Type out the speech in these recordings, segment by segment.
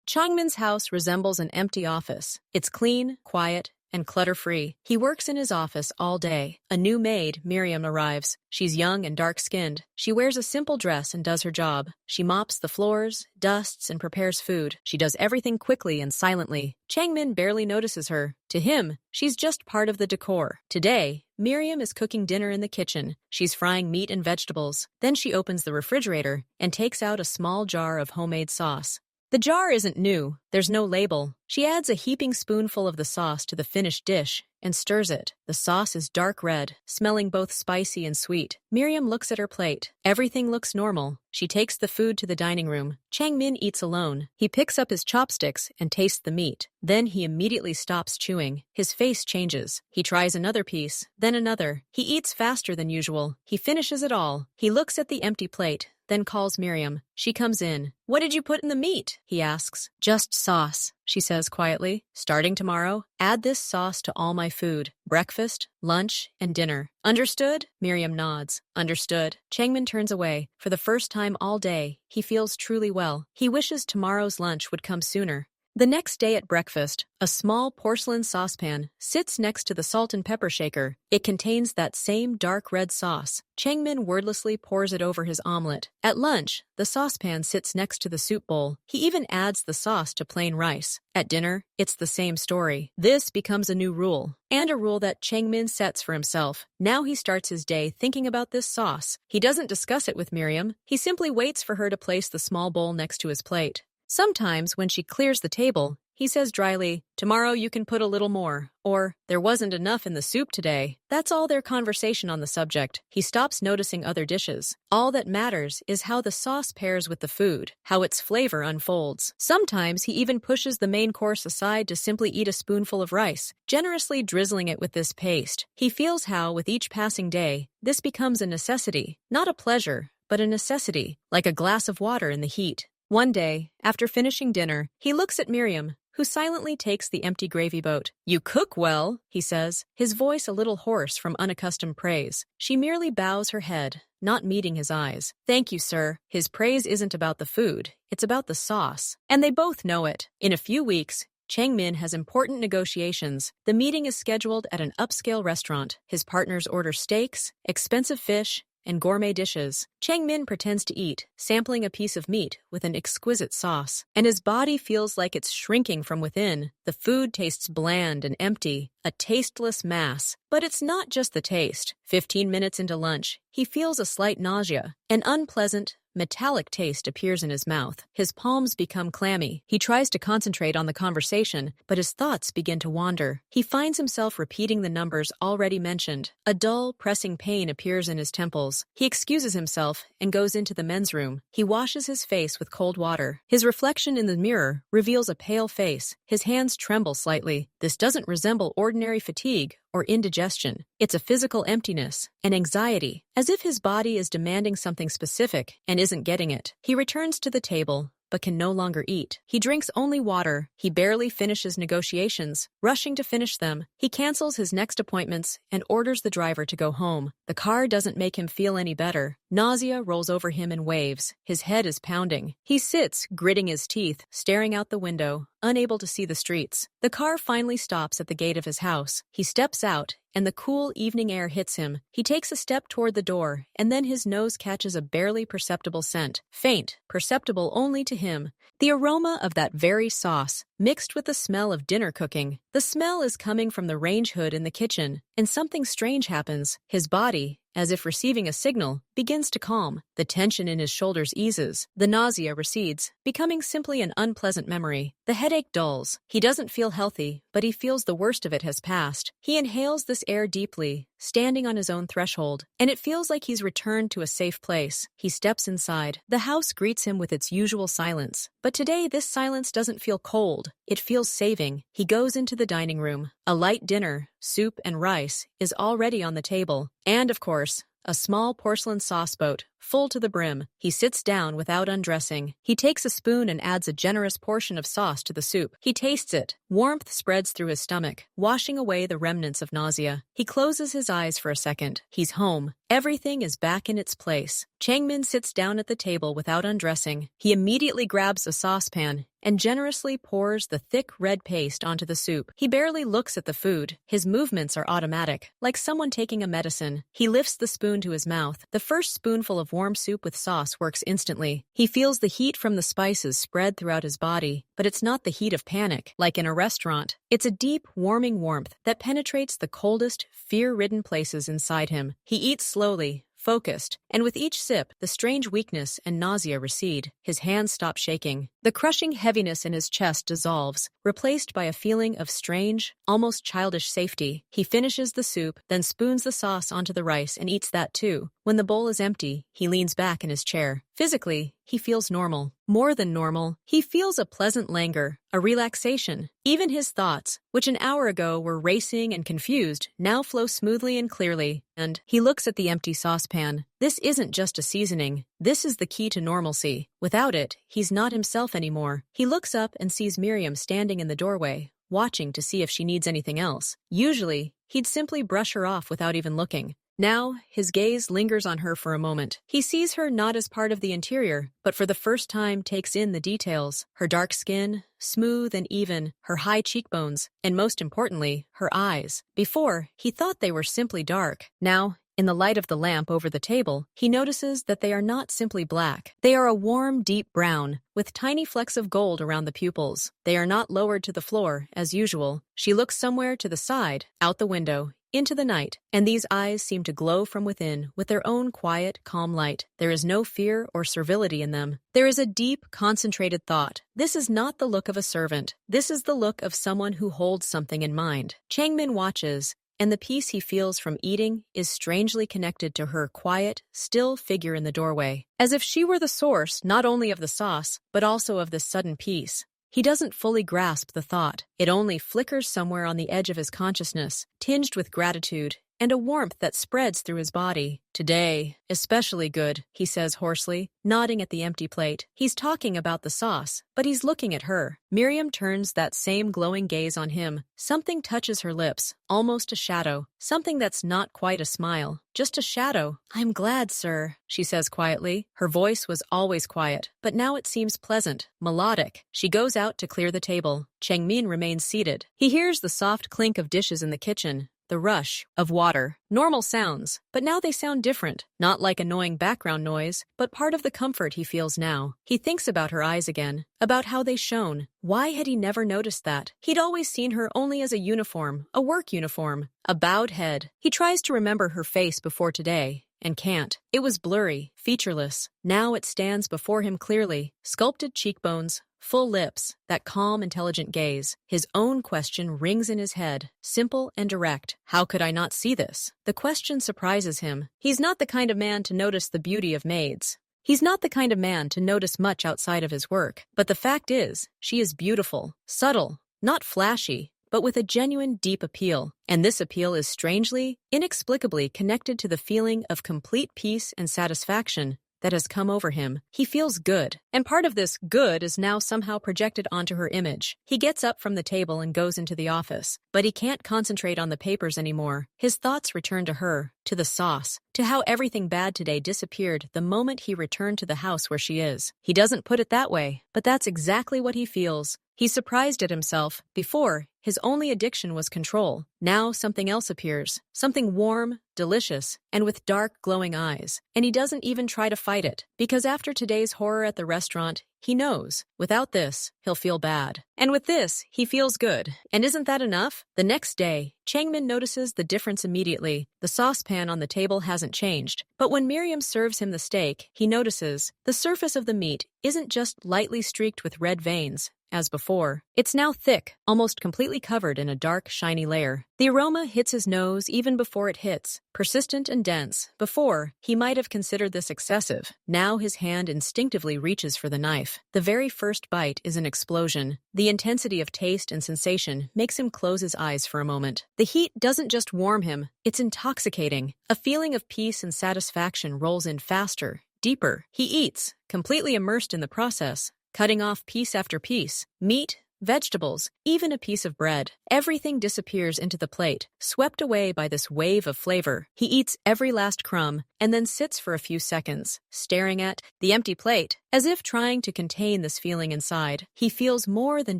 Changmin's house resembles an empty office. It's clean, quiet, and clutter-free. He works in his office all day. A new maid, Miriam, arrives. She's young and dark-skinned. She wears a simple dress and does her job. She mops the floors, dusts, and prepares food. She does everything quickly and silently. Changmin barely notices her. To him, she's just part of the decor. Today, Miriam is cooking dinner in the kitchen. She's frying meat and vegetables. Then she opens the refrigerator and takes out a small jar of homemade sauce. The jar isn't new. There's no label. She adds a heaping spoonful of the sauce to the finished dish and stirs it. The sauce is dark red, smelling both spicy and sweet. Miriam looks at her plate. Everything looks normal. She takes the food to the dining room. Changmin eats alone. He picks up his chopsticks and tastes the meat. Then he immediately stops chewing. His face changes. He tries another piece, then another. He eats faster than usual. He finishes it all. He looks at the empty plate, then calls Miriam. She comes in. "What did you put in the meat?" he asks. "Just sauce," she says quietly. "Starting tomorrow, add this sauce to all my food. Breakfast, lunch, and dinner. Understood?" Miriam nods. "Understood." Changmin turns away. For the first time all day, he feels truly well. He wishes tomorrow's lunch would come sooner. The next day at breakfast, a small porcelain saucepan sits next to the salt and pepper shaker. It contains that same dark red sauce. Changmin wordlessly pours it over his omelet. At lunch, the saucepan sits next to the soup bowl. He even adds the sauce to plain rice. At dinner, it's the same story. This becomes a new rule, and a rule that Changmin sets for himself. Now he starts his day thinking about this sauce. He doesn't discuss it with Miriam. He simply waits for her to place the small bowl next to his plate. Sometimes, when she clears the table, he says dryly, "Tomorrow you can put a little more," or "There wasn't enough in the soup today." That's all their conversation on the subject. He stops noticing other dishes. All that matters is how the sauce pairs with the food, how its flavor unfolds. Sometimes he even pushes the main course aside to simply eat a spoonful of rice, generously drizzling it with this paste. He feels how, with each passing day, this becomes a necessity, not a pleasure, but a necessity, like a glass of water in the heat. One day, after finishing dinner, he looks at Miriam, who silently takes the empty gravy boat. "You cook well," he says, his voice a little hoarse from unaccustomed praise. She merely bows her head, not meeting his eyes. "Thank you, sir." His praise isn't about the food, it's about the sauce. And they both know it. In a few weeks, Changmin has important negotiations. The meeting is scheduled at an upscale restaurant. His partners order steaks, expensive fish, and gourmet dishes. Changmin pretends to eat, sampling a piece of meat with an exquisite sauce. And his body feels like it's shrinking from within. The food tastes bland and empty, a tasteless mass. But it's not just the taste. 15 minutes into lunch, he feels a slight nausea. An unpleasant, metallic taste appears in his mouth. His palms become clammy. He tries to concentrate on the conversation, but his thoughts begin to wander. He finds himself repeating the numbers already mentioned. A dull, pressing pain appears in his temples. He excuses himself and goes into the men's room. He washes his face with cold water. His reflection in the mirror reveals a pale face. His hands tremble slightly. This doesn't resemble ordinary fatigue or indigestion. It's a physical emptiness, an anxiety, as if his body is demanding something specific and isn't getting it. He returns to the table, but can no longer eat. He drinks only water. He barely finishes negotiations, rushing to finish them. He cancels his next appointments and orders the driver to go home. The car doesn't make him feel any better. Nausea rolls over him in waves. His head is pounding. He sits, gritting his teeth, staring out the window, unable to see the streets. The car finally stops at the gate of his house. He steps out, and the cool evening air hits him. He takes a step toward the door, and then his nose catches a barely perceptible scent. Faint, perceptible only to him. The aroma of that very sauce, mixed with the smell of dinner cooking. The smell is coming from the range hood in the kitchen, and something strange happens. His body, as if receiving a signal, begins to calm. The tension in his shoulders eases. The nausea recedes, becoming simply an unpleasant memory. The headache dulls. He doesn't feel healthy, but he feels the worst of it has passed. He inhales this air deeply, standing on his own threshold, and it feels like he's returned to a safe place. He steps inside. The house greets him with its usual silence. But today, this silence doesn't feel cold. It feels saving. He goes into the dining room. A light dinner, soup and rice, is already on the table. And, of course, a small porcelain sauce boat full to the brim. He sits down without undressing. He takes a spoon and adds a generous portion of sauce to the soup. He tastes it. Warmth spreads through his stomach, washing away the remnants of nausea. He closes his eyes for a second. He's home. Everything is back in its place. Changmin sits down at the table without undressing. He immediately grabs a saucepan and generously pours the thick red paste onto the soup. He barely looks at the food. His movements are automatic, like someone taking a medicine. He lifts the spoon to his mouth. The first spoonful of warm soup with sauce works instantly. He feels the heat from the spices spread throughout his body, but it's not the heat of panic, like in a restaurant. It's a deep, warming warmth that penetrates the coldest, fear-ridden places inside him. He eats slowly, focused, and with each sip, the strange weakness and nausea recede. His hands stop shaking. The crushing heaviness in his chest dissolves, replaced by a feeling of strange, almost childish safety. He finishes the soup, then spoons the sauce onto the rice and eats that too. When the bowl is empty, he leans back in his chair. Physically, he feels normal. More than normal, he feels a pleasant languor, a relaxation. Even his thoughts, which an hour ago were racing and confused, now flow smoothly and clearly. And he looks at the empty saucepan. This isn't just a seasoning. This is the key to normalcy. Without it, he's not himself anymore. He looks up and sees Miriam standing in the doorway, watching to see if she needs anything else. Usually, he'd simply brush her off without even looking. Now, his gaze lingers on her for a moment. He sees her not as part of the interior, but for the first time takes in the details. Her dark skin, smooth and even, her high cheekbones, and most importantly, her eyes. Before, he thought they were simply dark. Now, in the light of the lamp over the table, he notices that they are not simply black. They are a warm, deep brown, with tiny flecks of gold around the pupils. They are not lowered to the floor, as usual. She looks somewhere to the side, out the window, into the night, and these eyes seem to glow from within with their own quiet, calm light. There is no fear or servility in them. There is a deep, concentrated thought. This is not the look of a servant. This is the look of someone who holds something in mind. Changmin watches, and the peace he feels from eating is strangely connected to her quiet, still figure in the doorway, as if she were the source not only of the sauce, but also of this sudden peace. He doesn't fully grasp the thought. It only flickers somewhere on the edge of his consciousness, tinged with gratitude and a warmth that spreads through his body. Today, especially good, he says hoarsely, nodding at the empty plate. He's talking about the sauce, but he's looking at her. Miriam turns that same glowing gaze on him. Something touches her lips, almost a shadow. Something that's not quite a smile, just a shadow. "I'm glad, sir," she says quietly. Her voice was always quiet, but now it seems pleasant, melodic. She goes out to clear the table. Changmin remains seated. He hears the soft clink of dishes in the kitchen, the rush of water. Normal sounds, but now they sound different. Not like annoying background noise, but part of the comfort he feels now. He thinks about her eyes again, about how they shone. Why had he never noticed that? He'd always seen her only as a uniform, a work uniform, a bowed head. He tries to remember her face before today, and can't. It was blurry, featureless. Now it stands before him clearly. Sculpted cheekbones, full lips, that calm, intelligent gaze. His own question rings in his head, simple and direct. How could I not see this? The question surprises him. He's not the kind of man to notice the beauty of maids. He's not the kind of man to notice much outside of his work. But the fact is, she is beautiful, subtle, not flashy, but with a genuine, deep appeal. And this appeal is strangely, inexplicably connected to the feeling of complete peace and satisfaction that has come over him. He feels good, and part of this good is now somehow projected onto her image. He gets up from the table and goes into the office, but he can't concentrate on the papers anymore. His thoughts return to her, to the sauce, to how everything bad today disappeared the moment he returned to the house where she is. He doesn't put it that way, but that's exactly what he feels. He's surprised at himself. Before, his only addiction was control. Now something else appears, something warm, delicious, and with dark, glowing eyes. And he doesn't even try to fight it, because after today's horror at the restaurant, he knows, without this, he'll feel bad. And with this, he feels good. And isn't that enough? The next day, Changmin notices the difference immediately. The saucepan on the table hasn't changed. But when Miriam serves him the steak, he notices the surface of the meat isn't just lightly streaked with red veins, as before. It's now thick, almost completely covered in a dark, shiny layer. The aroma hits his nose even before it hits, persistent and dense. Before, he might have considered this excessive. Now his hand instinctively reaches for the knife. The very first bite is an explosion. The intensity of taste and sensation makes him close his eyes for a moment. The heat doesn't just warm him, it's intoxicating. A feeling of peace and satisfaction rolls in faster, deeper. He eats, completely immersed in the process, cutting off piece after piece. Meat, vegetables, even a piece of bread. Everything disappears into the plate, swept away by this wave of flavor. He eats every last crumb and then sits for a few seconds, staring at the empty plate, as if trying to contain this feeling inside. He feels more than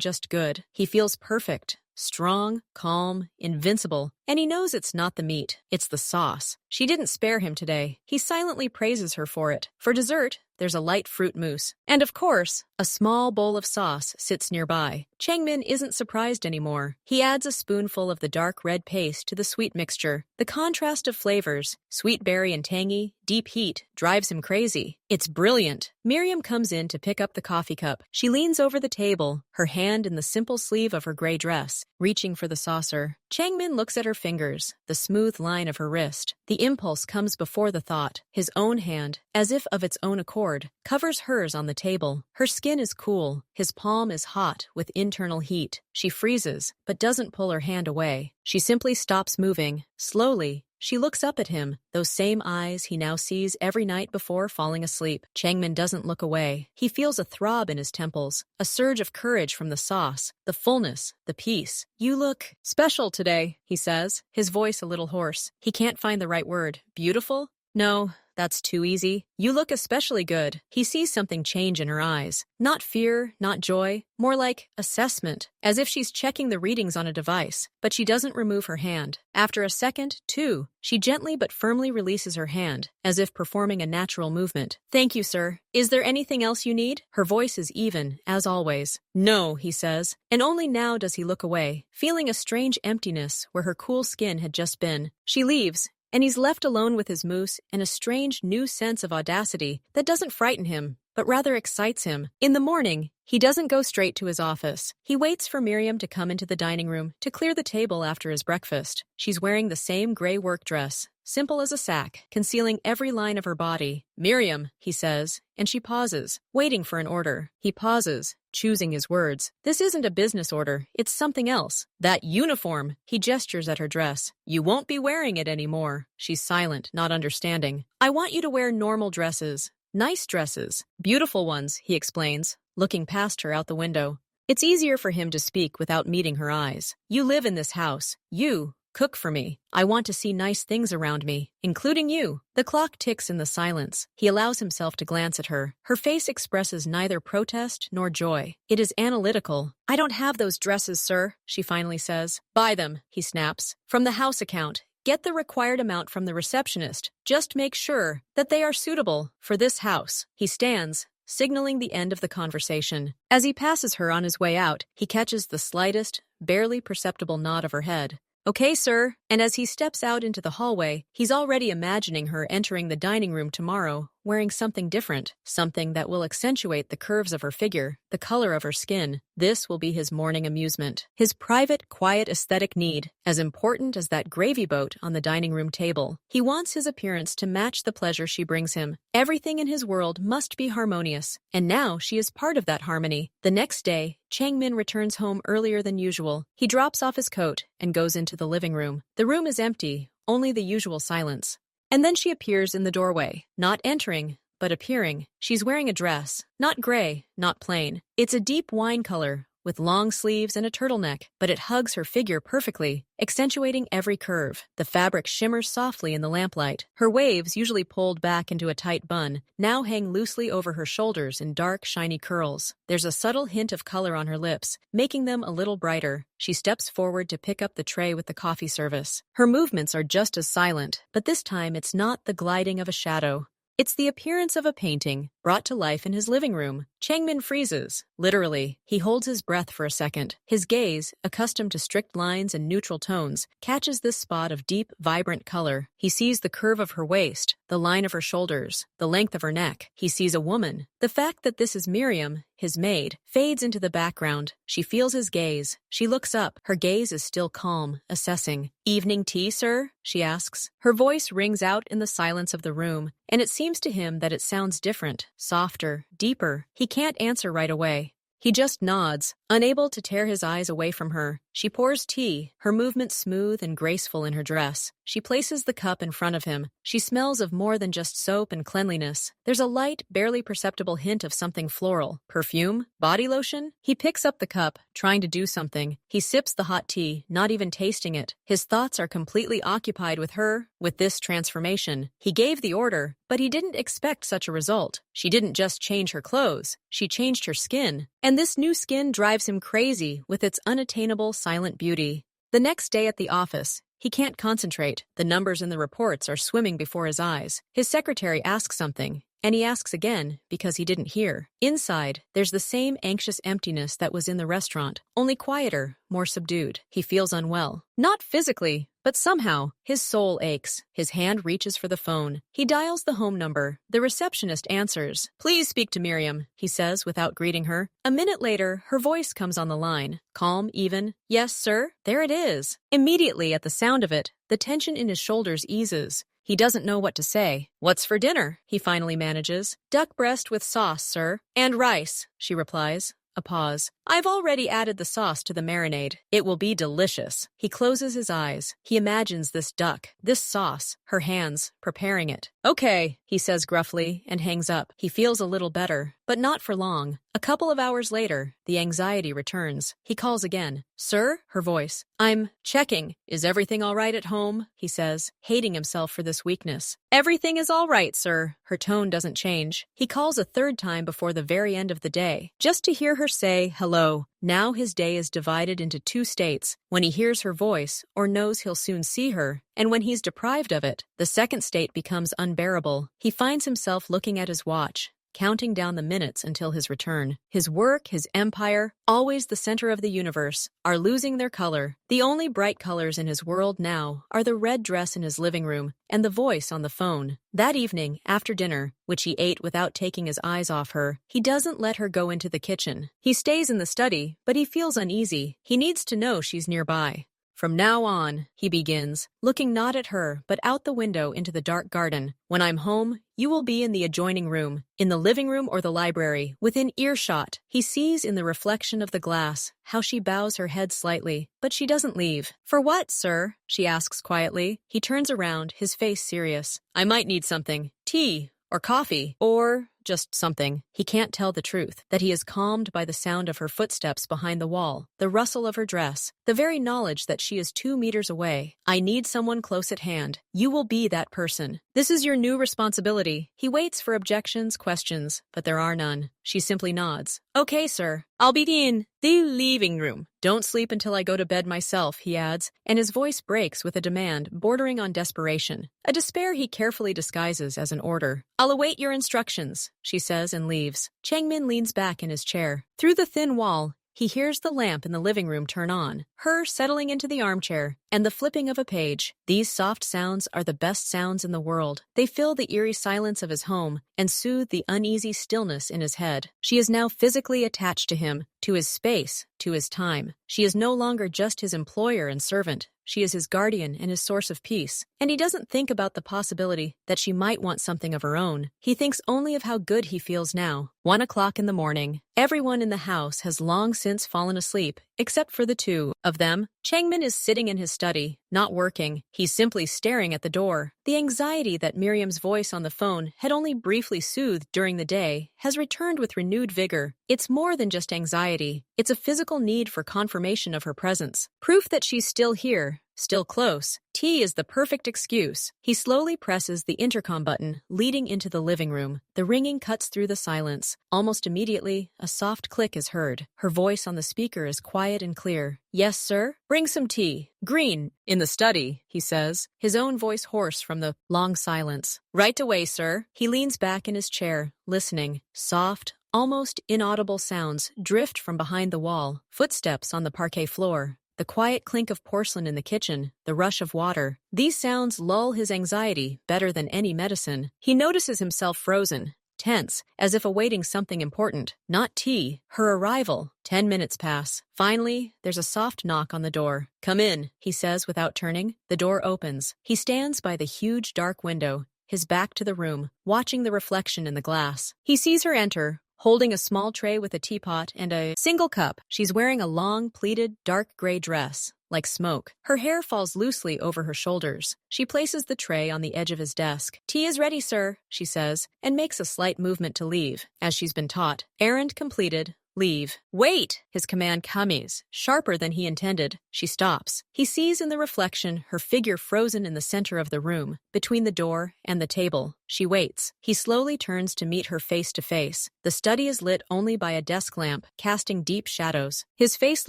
just good. He feels perfect. Strong, calm, invincible, and he knows it's not the meat, it's the sauce. She didn't spare him today. He silently praises her for it. For dessert, there's a light fruit mousse. And of course, a small bowl of sauce sits nearby. Changmin isn't surprised anymore. He adds a spoonful of the dark red paste to the sweet mixture. The contrast of flavors, sweet berry and tangy, deep heat, drives him crazy. It's brilliant. Miriam comes in to pick up the coffee cup. She leans over the table, her hand in the simple sleeve of her gray dress, reaching for the saucer. Changmin looks at her fingers, the smooth line of her wrist. The impulse comes before the thought. His own hand, as if of its own accord, covers hers on the table. Her skin is cool. His palm is hot with internal heat. She freezes, but doesn't pull her hand away. She simply stops moving. Slowly, she looks up at him, those same eyes he now sees every night before falling asleep. Changmin doesn't look away. He feels a throb in his temples, a surge of courage from the sauce, the fullness, the peace. "You look special today," he says, his voice a little hoarse. He can't find the right word. Beautiful? No, that's too easy. "You look especially good." He sees something change in her eyes. Not fear, not joy, more like assessment, as if she's checking the readings on a device. But she doesn't remove her hand. After a second, two, she gently but firmly releases her hand, as if performing a natural movement. "Thank you, sir. Is there anything else you need?" Her voice is even, as always. "No," he says, and only now does he look away, feeling a strange emptiness where her cool skin had just been. She leaves, and he's left alone with his mousse and a strange new sense of audacity that doesn't frighten him, but rather excites him. In the morning, he doesn't go straight to his office. He waits for Miriam to come into the dining room to clear the table after his breakfast. She's wearing the same gray work dress, simple as a sack, concealing every line of her body. "Miriam," he says, and she pauses, waiting for an order. He pauses, choosing his words. "This isn't a business order, it's something else." "That uniform," he gestures at her dress. "You won't be wearing it anymore." She's silent, not understanding. "I want you to wear normal dresses. Nice dresses. Beautiful ones," he explains, looking past her out the window. It's easier for him to speak without meeting her eyes. "You live in this house. You cook for me. I want to see nice things around me, including you." The clock ticks in the silence. He allows himself to glance at her. Her face expresses neither protest nor joy. It is analytical. "I don't have those dresses, sir," she finally says. "Buy them," he snaps. "From the house account. Get the required amount from the receptionist. Just make sure that they are suitable for this house." He stands, signaling the end of the conversation. As he passes her on his way out, he catches the slightest, barely perceptible nod of her head. "Okay, sir." And as he steps out into the hallway, he's already imagining her entering the dining room tomorrow, wearing something different, something that will accentuate the curves of her figure, the color of her skin. This will be his morning amusement, his private, quiet aesthetic need, as important as that gravy boat on the dining room table. He wants his appearance to match the pleasure she brings him. Everything in his world must be harmonious, and now she is part of that harmony. The next day, Changmin returns home earlier than usual. He drops off his coat and goes into the living room. The room is empty, only the usual silence. And then she appears in the doorway, not entering, but appearing. She's wearing a dress, not gray, not plain. It's a deep wine color, with long sleeves and a turtleneck, but it hugs her figure perfectly, accentuating every curve. The fabric shimmers softly in the lamplight. Her waves, usually pulled back into a tight bun, now hang loosely over her shoulders in dark, shiny curls. There's a subtle hint of color on her lips, making them a little brighter. She steps forward to pick up the tray with the coffee service. Her movements are just as silent, but this time it's not the gliding of a shadow. It's the appearance of a painting, brought to life in his living room. Changmin freezes. Literally, he holds his breath for a second. His gaze, accustomed to strict lines and neutral tones, catches this spot of deep, vibrant color. He sees the curve of her waist, the line of her shoulders, the length of her neck. He sees a woman. The fact that this is Miriam, his maid, fades into the background. She feels his gaze. She looks up. Her gaze is still calm, assessing. "Evening tea, sir?" she asks. Her voice rings out in the silence of the room, and it seems to him that it sounds different, softer, deeper. He can't answer right away. He just nods, unable to tear his eyes away from her. She pours tea, her movement smooth and graceful in her dress. She places the cup in front of him. She smells of more than just soap and cleanliness. There's a light, barely perceptible hint of something floral. Perfume? Body lotion? He picks up the cup, trying to do something. He sips the hot tea, not even tasting it. His thoughts are completely occupied with her, with this transformation. He gave the order, but he didn't expect such a result. She didn't just change her clothes, she changed her skin. And this new skin drives him crazy with its unattainable, silent beauty. The next day at the office, he can't concentrate. The numbers in the reports are swimming before his eyes. His secretary asks something, and he asks again because he didn't hear. Inside, there's the same anxious emptiness that was in the restaurant, only quieter, more subdued. He feels unwell. Not physically, but somehow, his soul aches. His hand reaches for the phone. He dials the home number. The receptionist answers. "Please speak to Miriam," he says without greeting her. A minute later, her voice comes on the line. Calm, even. "Yes, sir?" There it is. Immediately at the sound of it, the tension in his shoulders eases. He doesn't know what to say. "What's for dinner?" he finally manages. "Duck breast with sauce, sir." "And rice," she replies. A pause. "I've already added the sauce to the marinade. It will be delicious." He closes his eyes. He imagines this duck, this sauce, her hands, preparing it. "Okay," he says gruffly and hangs up. He feels a little better, but not for long. A couple of hours later, the anxiety returns. He calls again. "Sir?" Her voice. "I'm checking. Is everything all right at home?" he says, hating himself for this weakness. "Everything is all right, sir." Her tone doesn't change. He calls a third time before the very end of the day, just to hear her say hello. Now his day is divided into two states, when he hears her voice or knows he'll soon see her, and when he's deprived of it. The second state becomes unbearable. He finds himself looking at his watch, counting down the minutes until his return. His work, his empire, always the center of the universe, are losing their color. The only bright colors in his world now are the red dress in his living room and the voice on the phone. That evening, after dinner, which he ate without taking his eyes off her, he doesn't let her go into the kitchen. He stays in the study, but he feels uneasy. He needs to know she's nearby. "From now on," he begins, looking not at her but out the window into the dark garden. "When I'm home, you will be in the adjoining room, in the living room or the library, within earshot." He sees in the reflection of the glass how she bows her head slightly, but she doesn't leave. "For what, sir?" she asks quietly. He turns around, his face serious. "I might need something. Tea. Or coffee, or just something." He can't tell the truth, that he is calmed by the sound of her footsteps behind the wall, the rustle of her dress, the very knowledge that she is 2 meters away. "I need someone close at hand. You will be that person. This is your new responsibility." He waits for objections, questions, but there are none. She simply nods. "Okay, sir. I'll be in the living room." "Don't sleep until I go to bed myself," he adds, and his voice breaks with a demand bordering on desperation, a despair he carefully disguises as an order. "I'll await your instructions," she says and leaves. Changmin leans back in his chair. Through the thin wall, he hears the lamp in the living room turn on, her settling into the armchair, and the flipping of a page. These soft sounds are the best sounds in the world. They fill the eerie silence of his home and soothe the uneasy stillness in his head. She is now physically attached to him, to his space, to his time. She is no longer just his employer and servant. She is his guardian and his source of peace. And he doesn't think about the possibility that she might want something of her own. He thinks only of how good he feels now. 1 o'clock in the morning. Everyone in the house has long since fallen asleep, except for the two of them. Changmin is sitting in his study, not working. He's simply staring at the door. The anxiety that Miriam's voice on the phone had only briefly soothed during the day has returned with renewed vigor. It's more than just anxiety. It's a physical need for confirmation of her presence. Proof that she's still here, still close. Tea is the perfect excuse. He slowly presses the intercom button, leading into the living room. The ringing cuts through the silence. Almost immediately, a soft click is heard. Her voice on the speaker is quiet and clear. "Yes, sir? Bring some tea. Green. In the study," he says, his own voice hoarse from the long silence. "Right away, sir." He leans back in his chair, listening. Soft, almost inaudible sounds drift from behind the wall. Footsteps on the parquet floor. The quiet clink of porcelain in the kitchen, the rush of water. These sounds lull his anxiety better than any medicine. He notices himself frozen, tense, as if awaiting something important. Not tea, her arrival. 10 minutes pass. Finally, there's a soft knock on the door. "Come in," he says without turning. The door opens. He stands by the huge dark window, his back to the room, watching the reflection in the glass. He sees her enter, holding a small tray with a teapot and a single cup. She's wearing a long, pleated, dark gray dress, like smoke. Her hair falls loosely over her shoulders. She places the tray on the edge of his desk. "Tea is ready, sir," she says, and makes a slight movement to leave, as she's been taught. Errand completed. Leave. "Wait!" His command comes, sharper than he intended. She stops. He sees in the reflection her figure frozen in the center of the room, between the door and the table. She waits. He slowly turns to meet her face to face. The study is lit only by a desk lamp, casting deep shadows. His face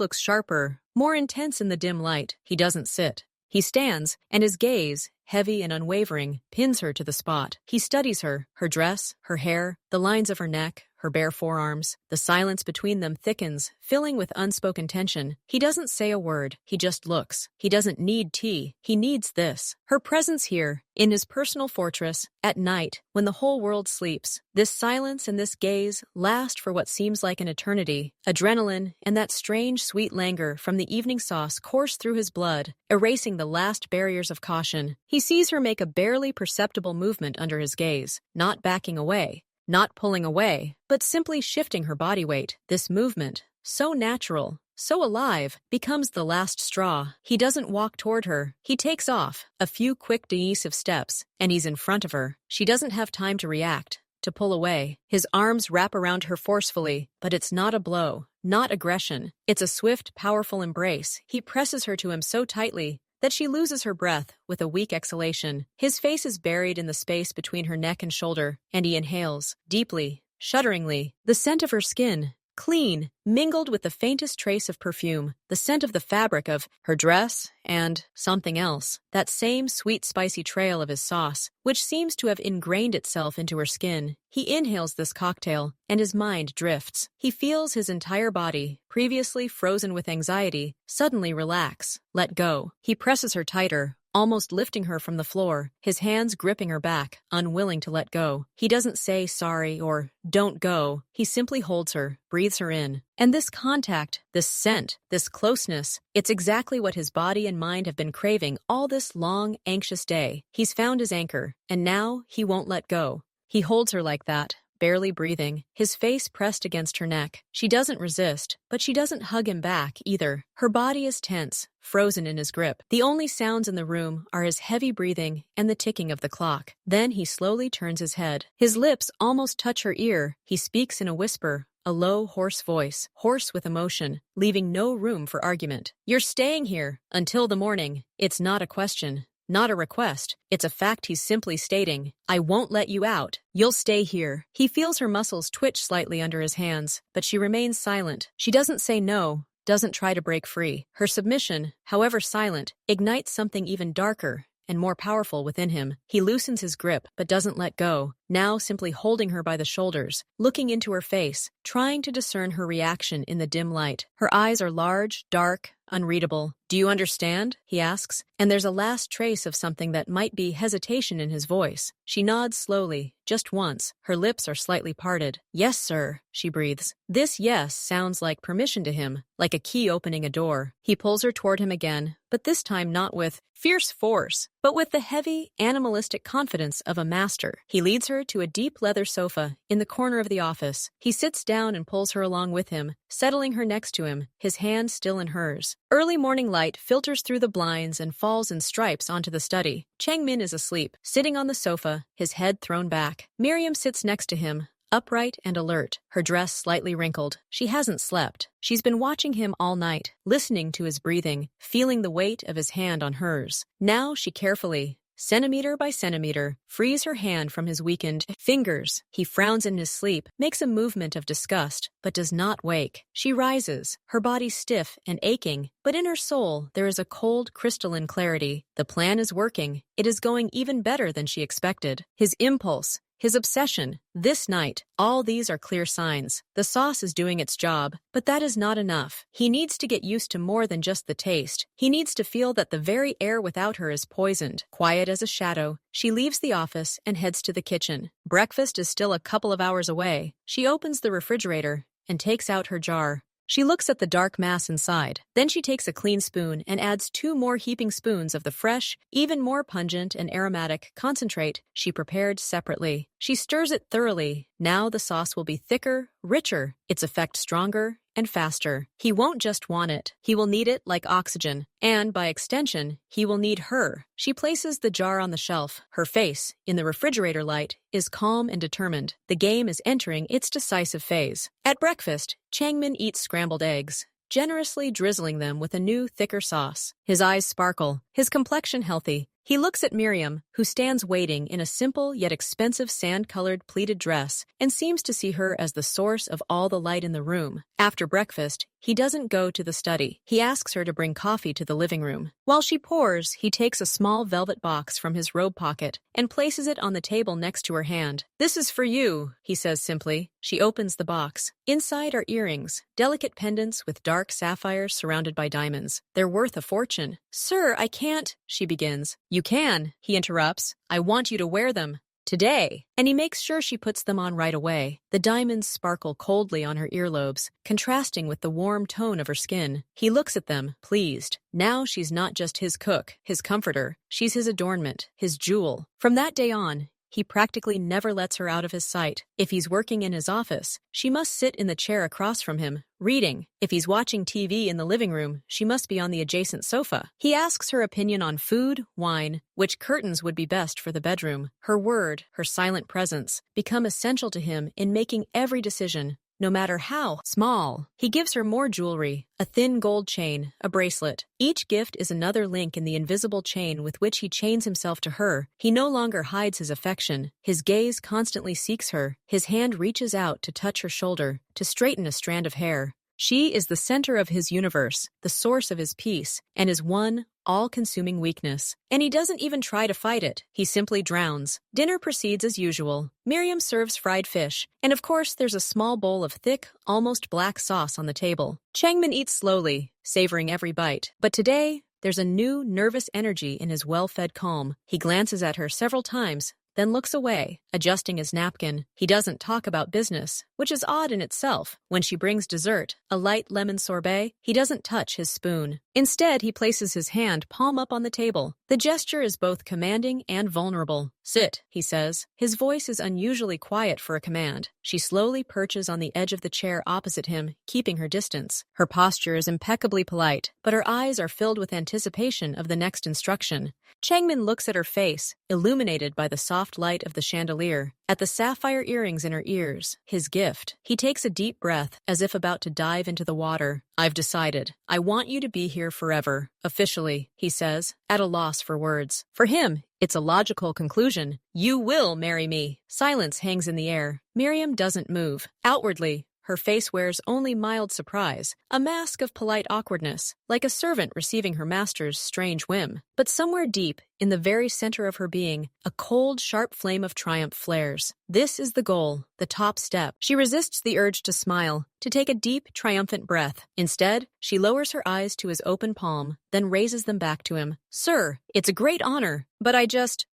looks sharper, more intense in the dim light. He doesn't sit. He stands, and his gaze, heavy and unwavering, pins her to the spot. He studies her dress, her hair, the lines of her neck, her bare forearms. The silence between them thickens, filling with unspoken tension. He doesn't say a word. He just looks. He doesn't need tea. He needs this. Her presence here, in his personal fortress, at night, when the whole world sleeps. This silence and this gaze last for what seems like an eternity. Adrenaline and that strange, sweet languor from the evening sauce course through his blood, erasing the last barriers of caution. He sees her make a barely perceptible movement under his gaze, not backing away, not pulling away, but simply shifting her body weight. This movement, so natural, so alive, becomes the last straw. He doesn't walk toward her. He takes off, a few quick decisive steps, and he's in front of her. She doesn't have time to react, to pull away. His arms wrap around her forcefully, but it's not a blow, not aggression. It's a swift, powerful embrace. He presses her to him so tightly that she loses her breath with a weak exhalation. His face is buried in the space between her neck and shoulder, and he inhales, deeply, shudderingly. The scent of her skin, clean, mingled with the faintest trace of perfume, the scent of the fabric of her dress and something else, that same sweet spicy trail of his sauce, which seems to have ingrained itself into her skin. He inhales this cocktail, and his mind drifts. He feels his entire body, previously frozen with anxiety, suddenly relax, let go. He presses her tighter, almost lifting her from the floor, his hands gripping her back, unwilling to let go. He doesn't say sorry or don't go. He simply holds her, breathes her in. And this contact, this scent, this closeness, it's exactly what his body and mind have been craving all this long, anxious day. He's found his anchor, and now he won't let go. He holds her like that, barely breathing, his face pressed against her neck. She doesn't resist, but she doesn't hug him back either. Her body is tense, frozen in his grip. The only sounds in the room are his heavy breathing and the ticking of the clock. Then he slowly turns his head. His lips almost touch her ear. He speaks in a whisper, a low, hoarse voice, hoarse with emotion, leaving no room for argument. "You're staying here until the morning." It's not a question, not a request. It's a fact he's simply stating. "I won't let you out. You'll stay here." He feels her muscles twitch slightly under his hands, but she remains silent. She doesn't say no, doesn't try to break free. Her submission, however silent, ignites something even darker and more powerful within him. He loosens his grip, but doesn't let go, now simply holding her by the shoulders, looking into her face, trying to discern her reaction in the dim light. Her eyes are large, dark, unreadable. "Do you understand?" he asks, and there's a last trace of something that might be hesitation in his voice. She nods slowly, just once. Her lips are slightly parted. "Yes, sir," she breathes. This yes sounds like permission to him, like a key opening a door. He pulls her toward him again, but this time not with fierce force, but with the heavy, animalistic confidence of a master. He leads her to a deep leather sofa in the corner of the office. He sits down and pulls her along with him, settling her next to him, his hand still in hers. Early morning light filters through the blinds and falls in stripes onto the study. Chang-min is asleep, sitting on the sofa, his head thrown back. Miriam sits next to him, upright and alert, her dress slightly wrinkled. She hasn't slept. She's been watching him all night, listening to his breathing, feeling the weight of his hand on hers. Now she carefully, centimeter by centimeter, frees her hand from his weakened fingers. He frowns in his sleep, makes a movement of disgust, but does not wake. She rises, her body stiff and aching, but in her soul there is a cold, crystalline clarity. The plan is working. It is going even better than she expected. His impulse, his obsession, this night, all these are clear signs. The sauce is doing its job, but that is not enough. He needs to get used to more than just the taste. He needs to feel that the very air without her is poisoned. Quiet as a shadow, she leaves the office and heads to the kitchen. Breakfast is still a couple of hours away. She opens the refrigerator and takes out her jar, She looks at the dark mass inside. Then she takes a clean spoon and adds 2 more heaping spoons of the fresh, even more pungent and aromatic concentrate she prepared separately. She stirs it thoroughly. Now the sauce will be thicker, richer, its effect stronger, and faster. He won't just want it. He will need it like oxygen. And, by extension, he will need her. She places the jar on the shelf. Her face, in the refrigerator light, is calm and determined. The game is entering its decisive phase. At breakfast, Changmin eats scrambled eggs, generously drizzling them with a new, thicker sauce. His eyes sparkle, his complexion healthy. He looks at Miriam, who stands waiting in a simple yet expensive sand-colored pleated dress, and seems to see her as the source of all the light in the room. After breakfast, he doesn't go to the study. He asks her to bring coffee to the living room. While she pours, he takes a small velvet box from his robe pocket and places it on the table next to her hand. "This is for you," he says simply. She opens the box. Inside are earrings, delicate pendants with dark sapphires surrounded by diamonds. They're worth a fortune. "Sir, I can't," she begins. "You can," he interrupts. "I want you to wear them. Today." And he makes sure she puts them on right away. The diamonds sparkle coldly on her earlobes, contrasting with the warm tone of her skin. He looks at them, pleased. Now she's not just his cook, his comforter. She's his adornment, his jewel. From that day on, he practically never lets her out of his sight. If he's working in his office, she must sit in the chair across from him, reading. If he's watching TV in the living room, she must be on the adjacent sofa. He asks her opinion on food, wine, which curtains would be best for the bedroom. Her word, her silent presence, become essential to him in making every decision, no matter how small. He gives her more jewelry, a thin gold chain, a bracelet. Each gift is another link in the invisible chain with which he chains himself to her. He no longer hides his affection. His gaze constantly seeks her. His hand reaches out to touch her shoulder, to straighten a strand of hair. She is the center of his universe, the source of his peace, and his one, all-consuming weakness. And he doesn't even try to fight it. He simply drowns. Dinner proceeds as usual. Miriam serves fried fish, and of course there's a small bowl of thick, almost black sauce on the table. Changmin eats slowly, savoring every bite. But today, there's a new, nervous energy in his well-fed calm. He glances at her several times, then looks away, adjusting his napkin. He doesn't talk about business, which is odd in itself. When she brings dessert, a light lemon sorbet, he doesn't touch his spoon. Instead, he places his hand palm up on the table. The gesture is both commanding and vulnerable. "Sit," he says. His voice is unusually quiet for a command. She slowly perches on the edge of the chair opposite him, keeping her distance. Her posture is impeccably polite, but her eyes are filled with anticipation of the next instruction. Changmin looks at her face, illuminated by the soft light of the chandelier, at the sapphire earrings in her ears, his gift. He takes a deep breath, as if about to dive into the water. "I've decided. I want you to be here forever. Officially," he says, at a loss for words. For him, it's a logical conclusion. "You will marry me." Silence hangs in the air. Miriam doesn't move. Outwardly, her face wears only mild surprise, a mask of polite awkwardness, like a servant receiving her master's strange whim. But somewhere deep, in the very center of her being, a cold, sharp flame of triumph flares. This is the goal, the top step. She resists the urge to smile, to take a deep, triumphant breath. Instead, she lowers her eyes to his open palm, then raises them back to him. "Sir, it's a great honor, but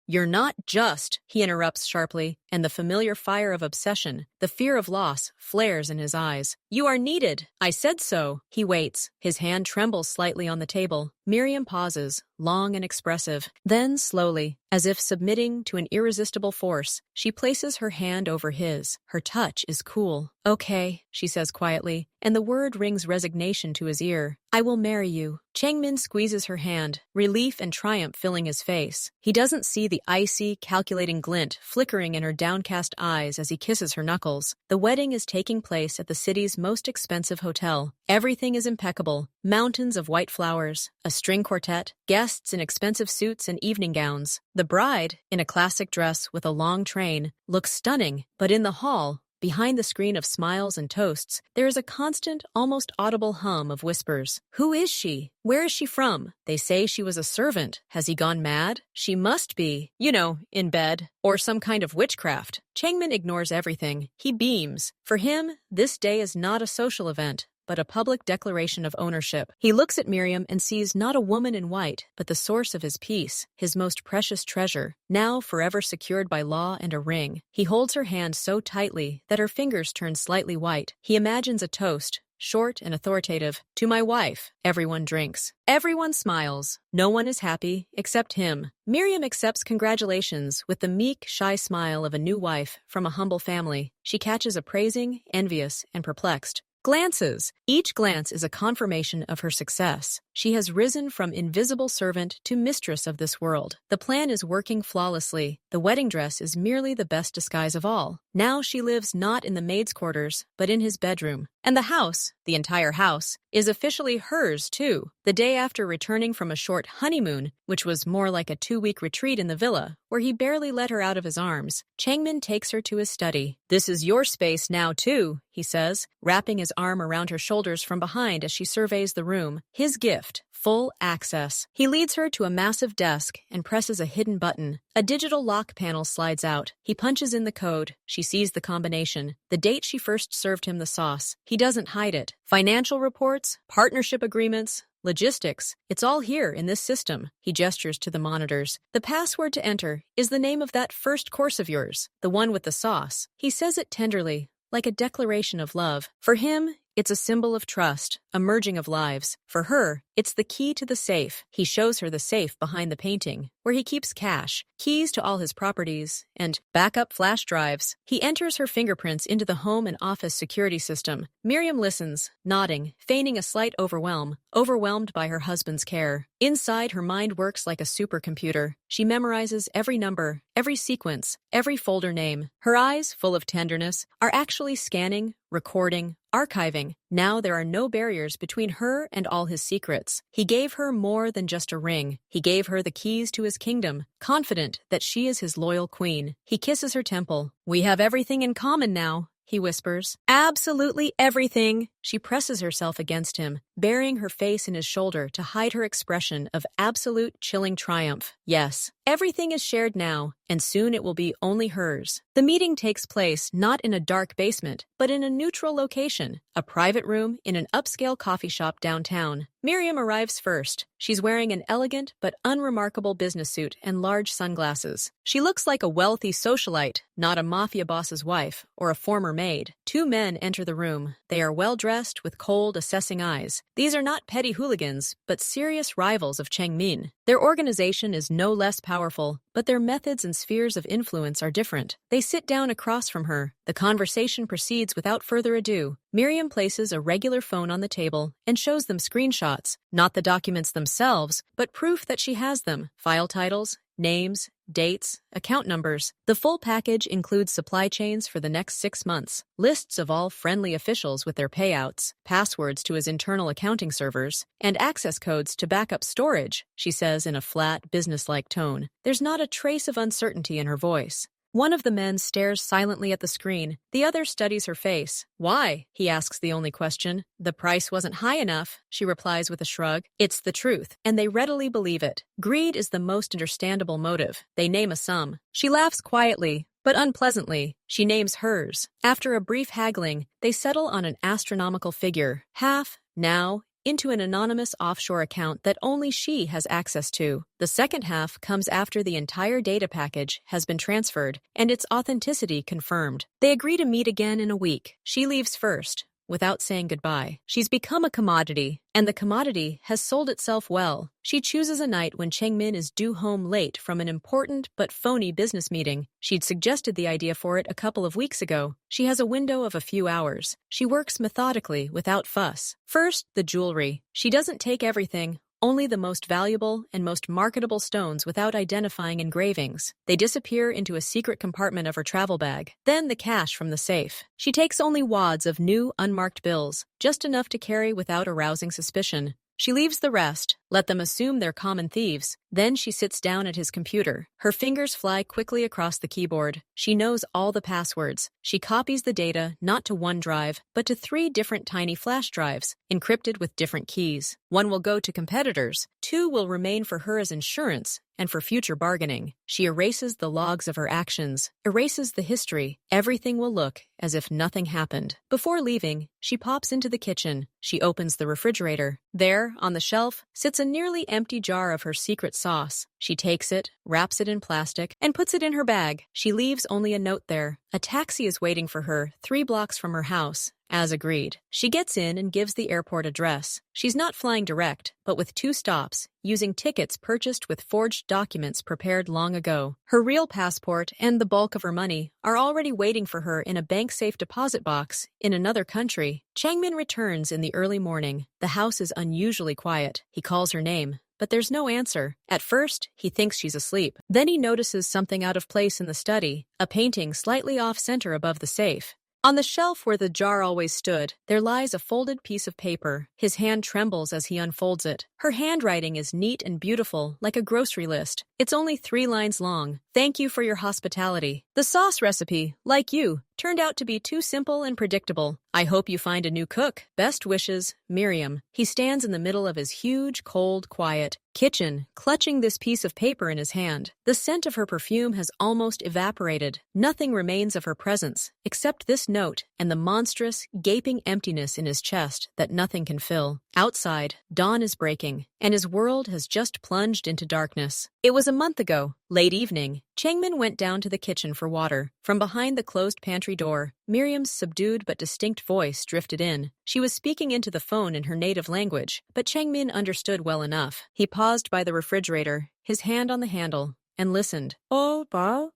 You're not just," he interrupts sharply, and the familiar fire of obsession, the fear of loss, flares in his eyes. "You are needed. I said so." He waits. His hand trembles slightly on the table. Miriam pauses, long and expressive. Then, slowly, as if submitting to an irresistible force, she places her hand over his. Her touch is cool. "Okay," she says quietly, and the word rings resignation to his ear. "I will marry you." Changmin squeezes her hand, relief and triumph filling his face. He doesn't see the icy, calculating glint flickering in her downcast eyes as he kisses her knuckles. The wedding is taking place at the city's most expensive hotel. Everything is impeccable. Mountains of white flowers, a string quartet, guests in expensive suits and evening gowns. The bride, in a classic dress with a long train, looks stunning, but in the hall, behind the screen of smiles and toasts, there is a constant, almost audible hum of whispers. Who is she? Where is she from? They say she was a servant. Has he gone mad? She must be, in bed. Or some kind of witchcraft. Changmin ignores everything. He beams. For him, this day is not a social event, but a public declaration of ownership. He looks at Miriam and sees not a woman in white, but the source of his peace, his most precious treasure, now forever secured by law and a ring. He holds her hand so tightly that her fingers turn slightly white. He imagines a toast, short and authoritative. To my wife. Everyone drinks. Everyone smiles. No one is happy except him. Miriam accepts congratulations with the meek, shy smile of a new wife from a humble family. She catches appraising, envious, and perplexed glances. Each glance is a confirmation of her success. She has risen from invisible servant to mistress of this world. The plan is working flawlessly. The wedding dress is merely the best disguise of all. Now she lives not in the maid's quarters, but in his bedroom. And the house, the entire house, is officially hers too. The day after returning from a short honeymoon, which was more like a 2-week retreat in the villa, where he barely let her out of his arms, Changmin takes her to his study. "This is your space now too," he says, wrapping his arm around her shoulders from behind as she surveys the room. His gift. Full access. He leads her to a massive desk and presses a hidden button. A digital lock panel slides out. He punches in the code. She sees the combination. The date she first served him the sauce. He doesn't hide it. Financial reports, partnership agreements, logistics. It's all here in this system. He gestures to the monitors. "The password to enter is the name of that first course of yours, the one with the sauce." He says it tenderly, like a declaration of love. For him, it's a symbol of trust, a merging of lives. For her, it's the key to the safe. He shows her the safe behind the painting, where he keeps cash, keys to all his properties, and backup flash drives. He enters her fingerprints into the home and office security system. Miriam listens, nodding, feigning a slight overwhelmed by her husband's care. Inside, her mind works like a supercomputer. She memorizes every number, every sequence, every folder name. Her eyes, full of tenderness, are actually scanning, recording, archiving. Now there are no barriers between her and all his secrets. He gave her more than just a ring. He gave her the keys to his kingdom, confident that she is his loyal queen. He kisses her temple. "We have everything in common now," he whispers. "Absolutely everything." She presses herself against him, burying her face in his shoulder to hide her expression of absolute chilling triumph. Yes, everything is shared now, and soon it will be only hers. The meeting takes place not in a dark basement, but in a neutral location, a private room in an upscale coffee shop downtown. Miriam arrives first. She's wearing an elegant but unremarkable business suit and large sunglasses. She looks like a wealthy socialite, not a mafia boss's wife or a former maid. 2 men enter the room. They are well-dressed with cold, assessing eyes. These are not petty hooligans, but serious rivals of Changmin. Their organization is no less powerful, but their methods and spheres of influence are different. They sit down across from her. The conversation proceeds without further ado. Miriam places a regular phone on the table and shows them screenshots, not the documents themselves, but proof that she has them. File titles, names, dates, account numbers. The full package includes supply chains for the next 6 months, lists of all friendly officials with their payouts, passwords to his internal accounting servers, and access codes to backup storage, she says in a flat, businesslike tone. There's not a trace of uncertainty in her voice. One of the men stares silently at the screen. The other studies her face. "Why?" he asks the only question. "The price wasn't high enough," she replies with a shrug. It's the truth, and they readily believe it. Greed is the most understandable motive. They name a sum. She laughs quietly, but unpleasantly. She names hers. After a brief haggling, they settle on an astronomical figure. Half, now, into an anonymous offshore account that only she has access to. The second half comes after the entire data package has been transferred and its authenticity confirmed. They agree to meet again in a week. She leaves first, without saying goodbye. She's become a commodity, and the commodity has sold itself well. She chooses a night when Changmin is due home late from an important but phony business meeting. She'd suggested the idea for it a couple of weeks ago. She has a window of a few hours. She works methodically, without fuss. First, the jewelry. She doesn't take everything, only the most valuable and most marketable stones without identifying engravings. They disappear into a secret compartment of her travel bag. Then the cash from the safe. She takes only wads of new, unmarked bills, just enough to carry without arousing suspicion. She leaves the rest, let them assume they're common thieves. Then she sits down at his computer. Her fingers fly quickly across the keyboard. She knows all the passwords. She copies the data not to one drive, but to 3 different tiny flash drives, encrypted with different keys. 1 will go to competitors, 2 will remain for her as insurance, and for future bargaining. She erases the logs of her actions, erases the history. Everything will look as if nothing happened. Before leaving, she pops into the kitchen. She opens the refrigerator. There, on the shelf, sits a nearly empty jar of her secret sauce. She takes it, wraps it in plastic, and puts it in her bag. She leaves only a note there. A taxi is waiting for her 3 blocks from her house. As agreed. She gets in and gives the airport address. She's not flying direct, but with 2 stops, using tickets purchased with forged documents prepared long ago. Her real passport and the bulk of her money are already waiting for her in a bank-safe deposit box in another country. Changmin returns in the early morning. The house is unusually quiet. He calls her name, but there's no answer. At first, he thinks she's asleep. Then he notices something out of place in the study, a painting slightly off-center above the safe. On the shelf where the jar always stood, there lies a folded piece of paper. His hand trembles as he unfolds it. Her handwriting is neat and beautiful, like a grocery list. It's only 3 lines long. Thank you for your hospitality. The sauce recipe, like you, turned out to be too simple and predictable. I hope you find a new cook. Best wishes, Miriam. He stands in the middle of his huge, cold, quiet kitchen, clutching this piece of paper in his hand. The scent of her perfume has almost evaporated. Nothing remains of her presence, except this note and the monstrous, gaping emptiness in his chest that nothing can fill. Outside, dawn is breaking, and his world has just plunged into darkness. It was a month ago, late evening. Changmin went down to the kitchen for water. From behind the closed pantry door, Miriam's subdued but distinct voice drifted in. She was speaking into the phone in her native language, but Changmin understood well enough. He paused by the refrigerator, his hand on the handle, and listened. Oh, ba,